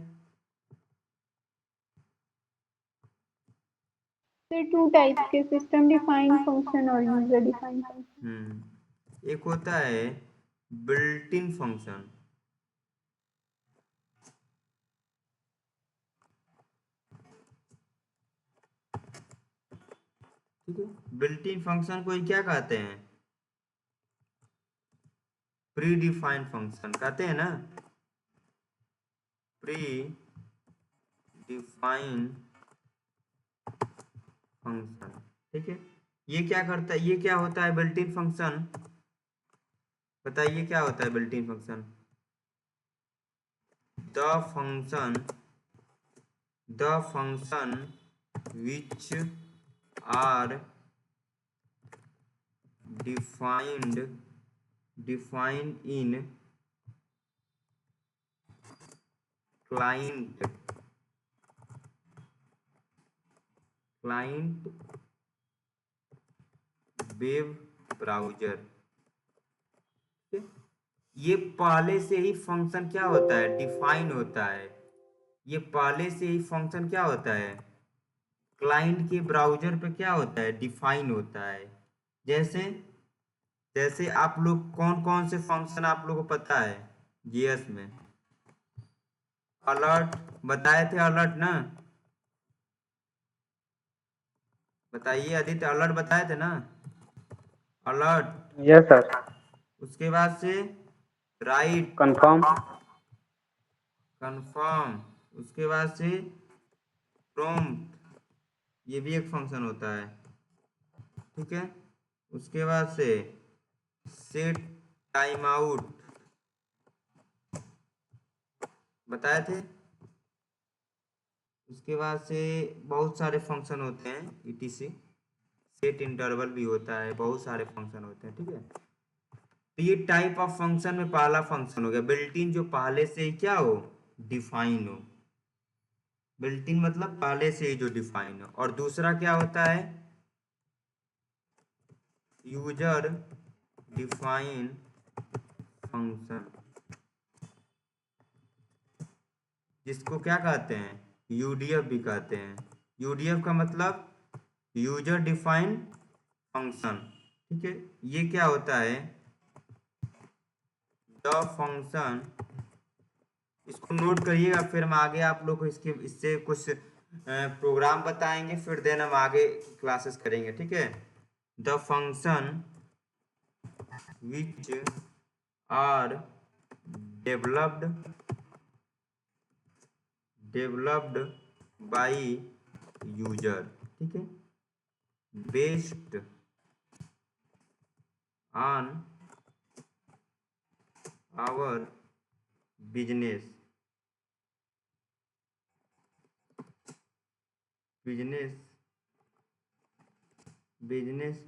सर टू टाइप्स के, सिस्टम डिफाइंड फंक्शन और यूजर डिफाइंड फंक्शन। एक होता है बिल्ट इन फंक्शन, ठीक है, बिल्ट इन फंक्शन को ही क्या कहते हैं? प्री डिफाइंड फंक्शन कहते हैं ना, प्री डिफाइंड फंक्शन। ठीक है, ये क्या करता है, ये क्या होता है बिल्ट इन फंक्शन? बताइए क्या होता है built in function? The function which are defined in client web browser. ये पहले से ही फंक्शन क्या होता है, डिफाइन होता है। ये पहले से ही फंक्शन क्या होता है, क्लाइंट के ब्राउजर पे क्या होता है, डिफाइन होता है। जैसे जैसे आप लोग कौन कौन से फंक्शन आप लोगों को पता है जीएस में? अलर्ट बताए थे, अलर्ट ना? बताइए आदित्य, अलर्ट बताए थे ना? Alert, yes sir. उसके बाद से राइट, कंफर्म। कंफर्म, उसके बाद से प्रॉम्प्ट, ये भी एक फंक्शन होता है। ठीक है, उसके बाद से सेट टाइम आउट, बताए थे। उसके बाद से बहुत सारे फंक्शन होते हैं etc, सेट इंटरवल भी होता है, बहुत सारे फंक्शन होते हैं, ठीक है। तो ये टाइप ऑफ फंक्शन में पहला फंक्शन हो गया बिल्ट इन, जो पहले से ही क्या हो, डिफाइन हो। बिल्ट इन मतलब पहले से ही जो डिफाइन हो। और दूसरा क्या होता है, यूजर डिफाइन फंक्शन, जिसको क्या कहते हैं, यूडीएफ भी कहते हैं। यूडीएफ का मतलब यूजर डिफाइन फंक्शन, ठीक है। ये क्या होता है, द फंक्शन, इसको नोट करिएगा, फिर हम आगे आप लोग को इससे कुछ प्रोग्राम बताएंगे, फिर देन हम आगे क्लासेस करेंगे, ठीक है। The function which are developed by user, ठीक है, based on our business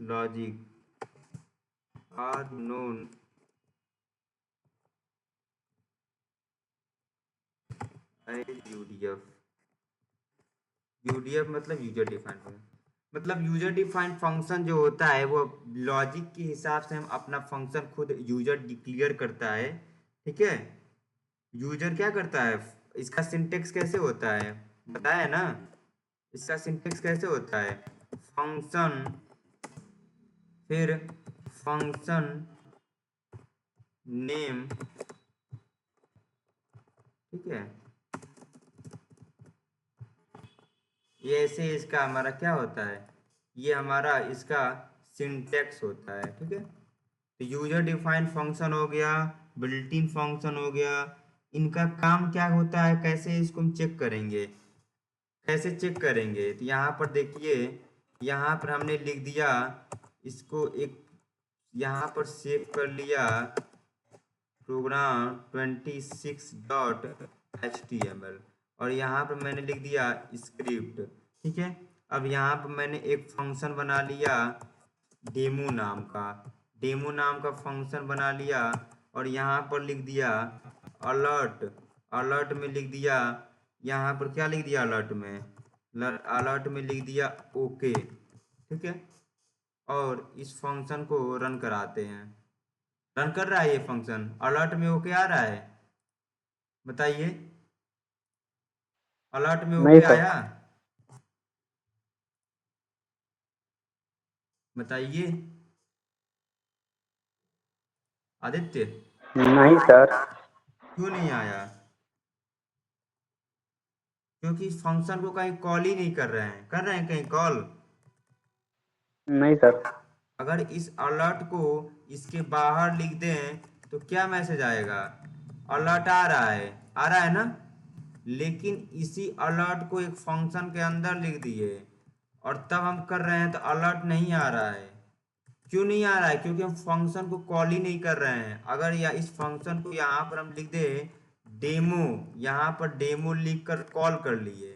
logic are known as UDF. UDF मतलब यूजर डिफाइंड फंक्शन, मतलब यूजर डिफाइंड फंक्शन जो होता है वो लॉजिक के हिसाब से हम अपना फंक्शन खुद यूजर डिक्लेयर करता है, ठीक है। यूजर क्या करता है, इसका सिंटेक्स कैसे होता है बताया ना, इसका सिंटेक्स कैसे होता है, फंक्शन, फिर फंक्शन नेम, ठीक है। ये ऐसे इसका हमारा क्या होता है, ये हमारा इसका सिंटेक्स होता है, ठीक है। तो यूजर डिफाइंड फंक्शन हो गया, बिल्ट इन फंक्शन हो गया, इनका काम क्या होता है, कैसे इसको हम चेक करेंगे, कैसे चेक करेंगे। तो यहाँ पर देखिए, यहाँ पर हमने लिख दिया इसको, एक यहाँ पर सेव कर लिया प्रोग्राम 26.html, और यहाँ पर मैंने लिख दिया स्क्रिप्ट, ठीक है। अब यहाँ पर मैंने एक फंक्शन बना लिया डेमो नाम का फंक्शन बना लिया, और यहाँ पर लिख दिया अलर्ट में लिख दिया, यहाँ पर क्या लिख दिया, अलर्ट में लिख दिया ओके, ठीक है। और इस फंक्शन को रन कराते हैं, रन कर रहा है ये फंक्शन, अलर्ट में ओके आ रहा है, बताइए, अलर्ट में नहीं ओके सर। आया, बताइए आदित्य, नहीं सर। क्यों नहीं आया, क्योंकि इस फंक्शन को कहीं कॉल ही नहीं कर रहे हैं कहीं कॉल। नहीं सर। अगर इस अलर्ट को इसके बाहर लिख दें तो क्या मैसेज आएगा, अलर्ट आ रहा है ना। लेकिन इसी अलर्ट को एक फंक्शन के अंदर लिख दिए और तब हम कर रहे हैं तो अलर्ट नहीं आ रहा है। क्यों नहीं आ रहा है, क्योंकि हम फंक्शन को कॉल ही नहीं कर रहे हैं। अगर या इस फंक्शन को यहाँ पर हम लिख दे डेमो, यहाँ पर डेमो लिख कर कॉल कर लिए,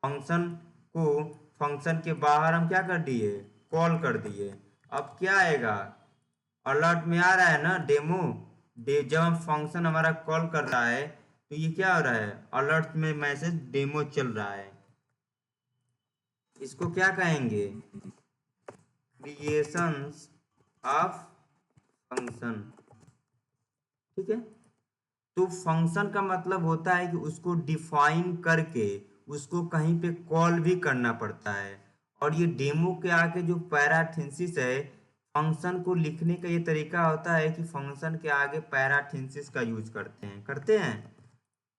फंक्शन को फंक्शन के बाहर हम क्या कर दिए, कॉल कर दिए। अब क्या आएगा, अलर्ट में आ रहा है ना डेमो, जब हम फंक्शन हमारा कॉल कर रहा है तो ये क्या हो रहा है, अलर्ट में मैसेज डेमो चल रहा है। इसको क्या कहेंगे, क्रिएशंस ऑफ फंक्शन, ठीक है। तो फंक्शन का मतलब होता है कि उसको डिफाइन करके उसको कहीं पे कॉल भी करना पड़ता है। और ये डेमो के आके जो पैराथिंसिस है, फंक्शन को लिखने का ये तरीका होता है कि फंक्शन के आगे पैराथिंसिस का यूज करते हैं।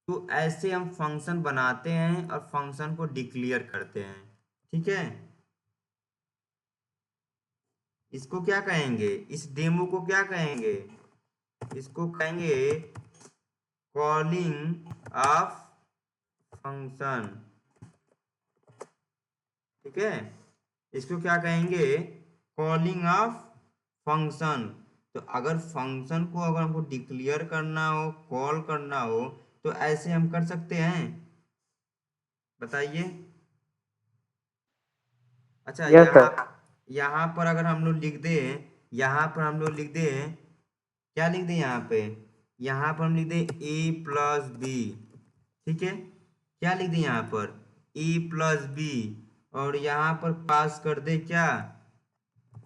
तो ऐसे हम फंक्शन बनाते हैं और फंक्शन को डिक्लेयर करते हैं, ठीक है। इसको क्या कहेंगे, इस डेमो को क्या कहेंगे, इसको कहेंगे कॉलिंग ऑफ फंक्शन, ठीक है। इसको क्या कहेंगे, कॉलिंग ऑफ फंक्शन। तो अगर फंक्शन को अगर हमको डिक्लेयर करना हो, कॉल करना हो, तो ऐसे हम कर सकते हैं, बताइए। अच्छा, यस यहाँ सर। यहाँ पर अगर हम लोग लिख दें, यहाँ पर हम लोग लिख दें, क्या लिख दें यहाँ पे, यहाँ पर हम लिख दें ए प्लस बी, ठीक है। क्या लिख दें यहाँ पर, ए प्लस बी, और यहाँ पर पास कर दे क्या,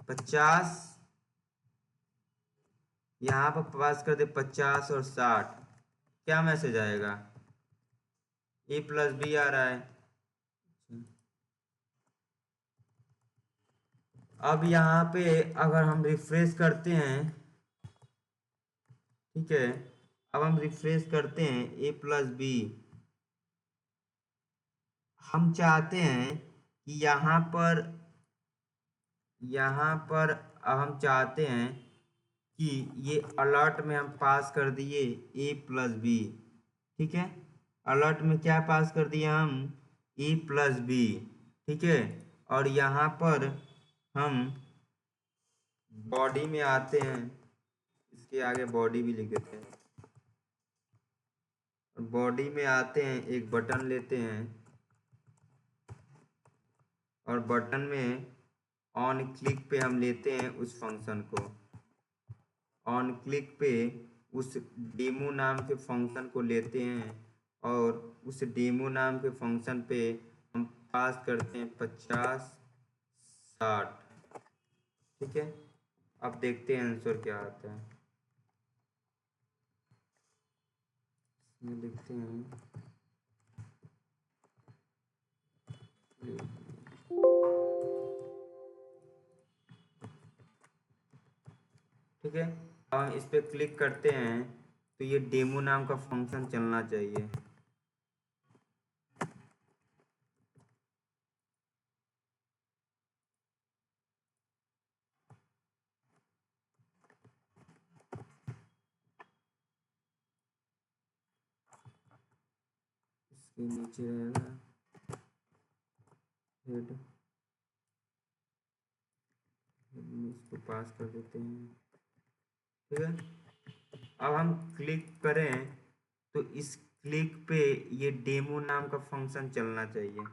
50, यहाँ पर पास कर दे 50 और 60। क्या मैसेज आएगा, ए प्लस बी आ रहा है। अब यहाँ पे अगर हम रिफ्रेश करते हैं, ठीक है, अब हम रिफ्रेश करते हैं ए प्लस बी, हम चाहते हैं कि यहाँ पर अब हम चाहते हैं कि ये अलर्ट में हम पास कर दिए ए प्लस बी, ठीक है। अलर्ट में क्या पास कर दिया हम, ए प्लस बी, ठीक है। और यहाँ पर हम बॉडी में आते हैं, इसके आगे बॉडी भी लिख देते हैं। बॉडी में आते हैं, एक बटन लेते हैं, और बटन में ऑन क्लिक पे हम लेते हैं उस फंक्शन को। ऑन क्लिक पे उस डेमो नाम के फंक्शन को लेते हैं, और उस डेमो नाम के फंक्शन पे हम पास करते हैं 50 60, ठीक है। अब देखते हैं आंसर क्या आता है, इसमें लिखते हैं ठीक है। अब हम इस पे क्लिक करते हैं तो ये डेमो नाम का फंक्शन चलना चाहिए। इसके नीचे रहेगा हेड, इसको पास कर देते हैं, ठीक है। अब हम क्लिक करें तो इस क्लिक पे ये डेमो नाम का फंक्शन चलना चाहिए,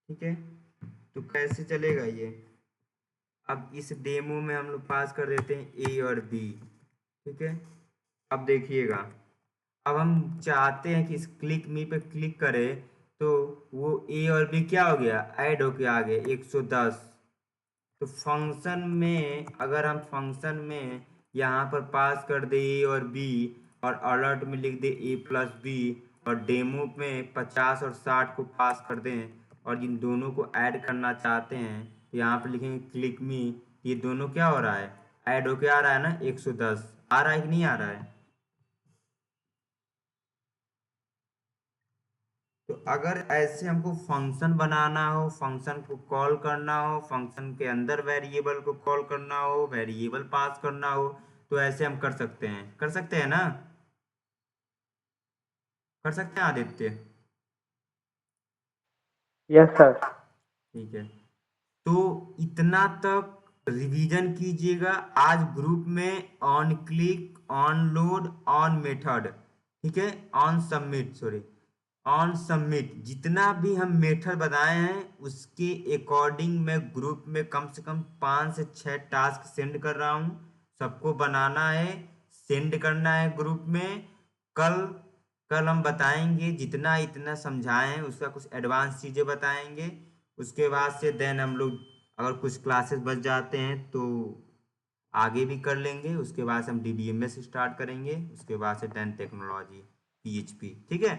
ठीक है। तो कैसे चलेगा ये, अब इस डेमो में हम लोग पास कर देते हैं ए और बी, ठीक है। अब देखिएगा, अब हम चाहते हैं कि इस क्लिक मी पे क्लिक करें तो वो ए और बी क्या हो गया, ऐड होके आ गए 110। तो फंक्शन में अगर हम फंक्शन में यहाँ पर पास कर दे ए और बी, और अलर्ट में लिख दे ए प्लस बी, और डेमो में 50 और 60 को पास कर दें, और इन दोनों को ऐड करना चाहते हैं तो यहाँ पर लिखेंगे क्लिक मी, ये दोनों क्या हो रहा है, ऐड होके आ रहा है ना, 110 आ रहा है कि नहीं आ रहा है। तो अगर ऐसे हमको फंक्शन बनाना हो, फंक्शन को कॉल करना हो, फंक्शन के अंदर वेरिएबल को कॉल करना हो, वेरिएबल पास करना हो, तो ऐसे हम कर सकते हैं, कर सकते हैं ना, कर सकते हैं आदित्य। Yes sir. ठीक है, तो इतना तक रिवीजन कीजिएगा। आज ग्रुप में on click, on load, on method, ठीक है, on submit, sorry on submit, जितना भी हम मेथड बताए हैं उसके अकॉर्डिंग मैं ग्रुप में कम से कम 5 से 6 टास्क सेंड कर रहा हूँ। सबको बनाना है, सेंड करना है ग्रुप में। कल कल हम बताएंगे, जितना इतना समझाएं हैं उसका कुछ एडवांस चीज़ें बताएंगे। उसके बाद से देन हम लोग अगर कुछ क्लासेस बच जाते हैं तो आगे भी कर लेंगे। उसके बाद से हम DBMS स्टार्ट करेंगे, उसके बाद से देन टेक्नोलॉजी PHP, ठीक है,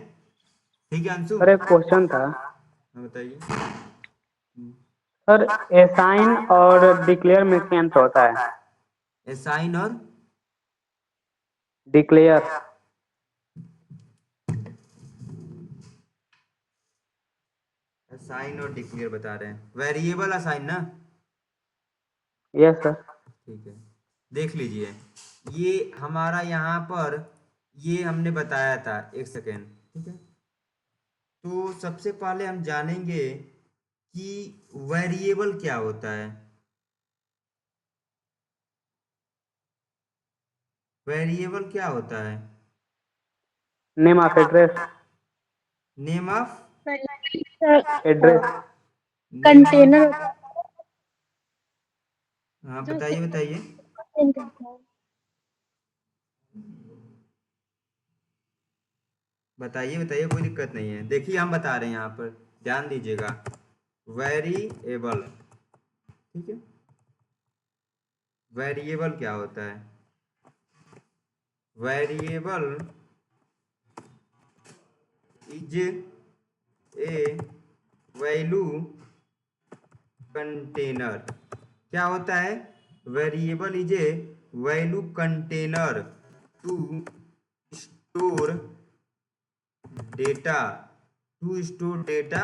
ठीक है अंशु। सर एक क्वेश्चन था। हाँ बताइए। सर असाइन और डिक्लेयर में क्या अंतर होता है? असाइन और डिक्लेयर। असाइन और डिक्लेयर बता रहे हैं, वेरिएबल असाइन ना। Yes sir. ठीक है, देख लीजिए, ये हमारा यहाँ पर ये हमने बताया था, एक सेकेंड, ठीक है। तो सबसे पहले हम जानेंगे कि वेरिएबल क्या होता है। वेरिएबल क्या होता है, name of address, name of address. Name of, container हाँ जो बताइए बताइए। बताइए बताइए, कोई दिक्कत नहीं है। देखिए हम बता रहे हैं यहाँ पर, ध्यान दीजिएगा। वेरिएबल, ठीक है। वेरिएबल क्या होता है? Variable is a value container. क्या होता है? Variable is a value container to store data,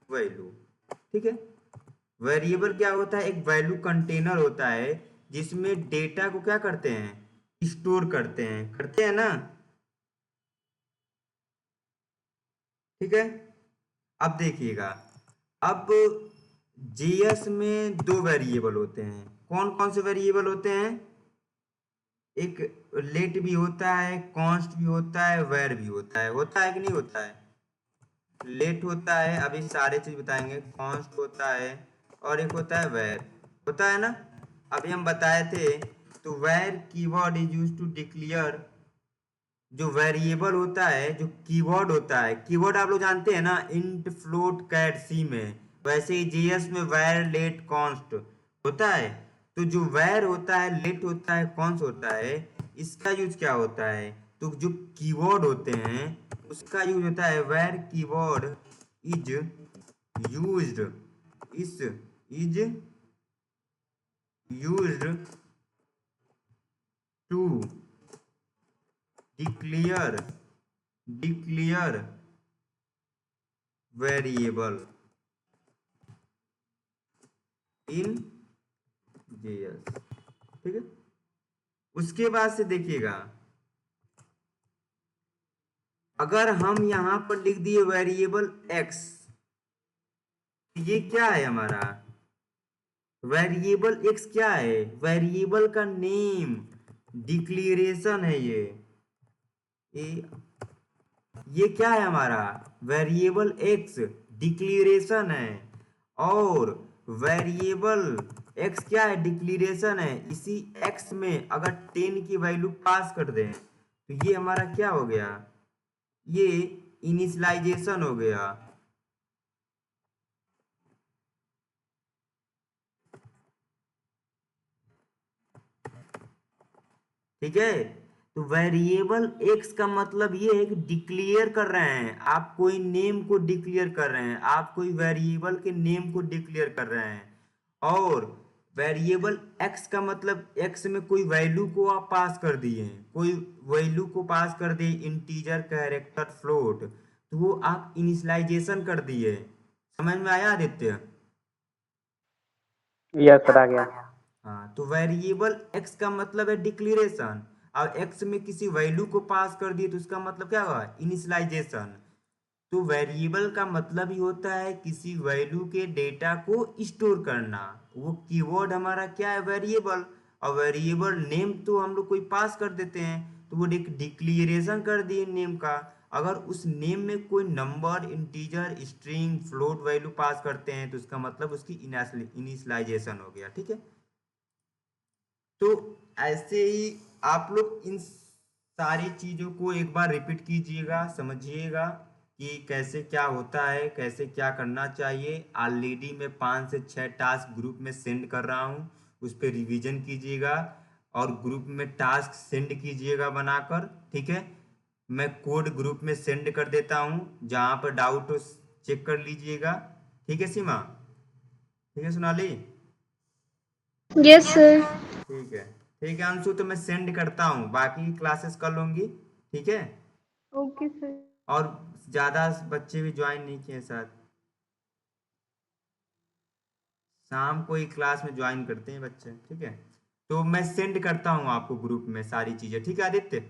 value, ठीक है। वेरिएबल क्या होता है? एक वैल्यू कंटेनर होता है जिसमें डेटा को क्या करते हैं? स्टोर करते हैं ना, ठीक है। अब देखिएगा, अब जीएस में दो वेरिएबल होते हैं। कौन कौन से वेरिएबल होते हैं? एक लेट भी होता है, कॉन्स्ट भी होता है, वेर भी होता है कि नहीं होता है? लेट होता है, अभी सारे चीज बताएंगे। कॉन्स्ट होता है और एक होता है वेर, होता है ना। अभी हम बताए थे। तो var keyword is used to declare, जो वेरिएबल होता है, जो कीवर्ड होता है, कीवर्ड आप लोग जानते हैं ना, इंट फ्लोट कैट सी में, वैसे ही जीएस में वेर लेट कॉन्स्ट होता है। तो जो वेर होता है, लेट होता है, कॉन्स्ट होता है, इसका यूज क्या होता है? तो जो कीवर्ड होते हैं उसका यूज होता है। वेर कीवर्ड इज यूज्ड, इस is used to declare variable in JS, ठीक है। उसके बाद से देखिएगा, अगर हम यहां पर लिख दिए वेरिएबल एक्स, ये क्या है हमारा? वेरिएबल एक्स क्या है? वेरिएबल का नेम, डिक्लेरेशन है ये ये क्या है हमारा? वेरिएबल एक्स डिक्लेरेशन है। और वेरिएबल एक्स क्या है? डिक्लेरेशन है। इसी एक्स में अगर 10 की वैल्यू पास कर दें तो ये हमारा क्या हो गया? ये इनिशियलाइजेशन हो गया। ठीक है। तो वेरिएबल एक्स का मतलब ये है कि डिक्लेयर कर रहे हैं आप, कोई नेम को डिक्लेयर कर रहे हैं आप, कोई वेरिएबल के नेम को डिक्लेयर कर रहे हैं। और वेरिएबल एक्स का मतलब एक्स में कोई वैल्यू को आप पास कर दिए हैं, कोई वैल्यू को पास कर दिए, इंटीजर, कैरेक्टर, फ्लोट, तो वो आप इनिशियलाइजेशन कर दिए। समझ में आया आदित्य? यस सर, आ गया। हाँ, तो वेरिएबल एक्स का मतलब है डिक्लेरेशन, और एक्स में किसी वैल्यू को पास कर दिए तो उसका मतलब क्या हुआ? इनिशियलाइजेशन। तो वेरिएबल का मतलब ही होता है किसी वैल्यू के डेटा को स्टोर करना। वो कीवर्ड हमारा क्या है? वेरिएबल। और वेरिएबल नेम तो हम लोग कोई पास कर देते हैं, तो वो एक डिक्लेरेशन कर दिए नेम का। अगर उस नेम में कोई number, integer, string, float value pass करते हैं तो उसका मतलब उसकी इनिशियलाइजेशन हो गया, ठीक है। तो ऐसे ही आप लोग इन सारी चीजों को एक बार रिपीट कीजिएगा, समझिएगा कि कैसे क्या होता है, कैसे क्या करना चाहिए। ऑलरेडी मैं 5 से 6 टास्क ग्रुप में सेंड कर रहा हूँ, उस पर रिवीजन कीजिएगा और ग्रुप में टास्क सेंड कीजिएगा बनाकर, ठीक है। मैं कोड ग्रुप में सेंड कर देता हूँ, जहाँ पर डाउट हो चेक कर लीजिएगा, ठीक है सीमा? ठीक है सोनाली? Yes sir. ठीक है। ठीक है अंशु, तो मैं सेंड करता हूँ, बाकी क्लासेस कर लूंगी, ठीक है। Okay sir. और ज़्यादा बच्चे भी ज्वाइन नहीं किए साथ, शाम को ही क्लास में ज्वाइन करते हैं बच्चे, ठीक है। तो मैं सेंड करता हूँ आपको ग्रुप में सारी चीज़ें, ठीक है आदित्य?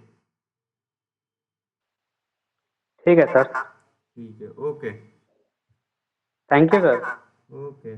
ठीक है सर। ठीक है, okay. Thank you sir. Okay.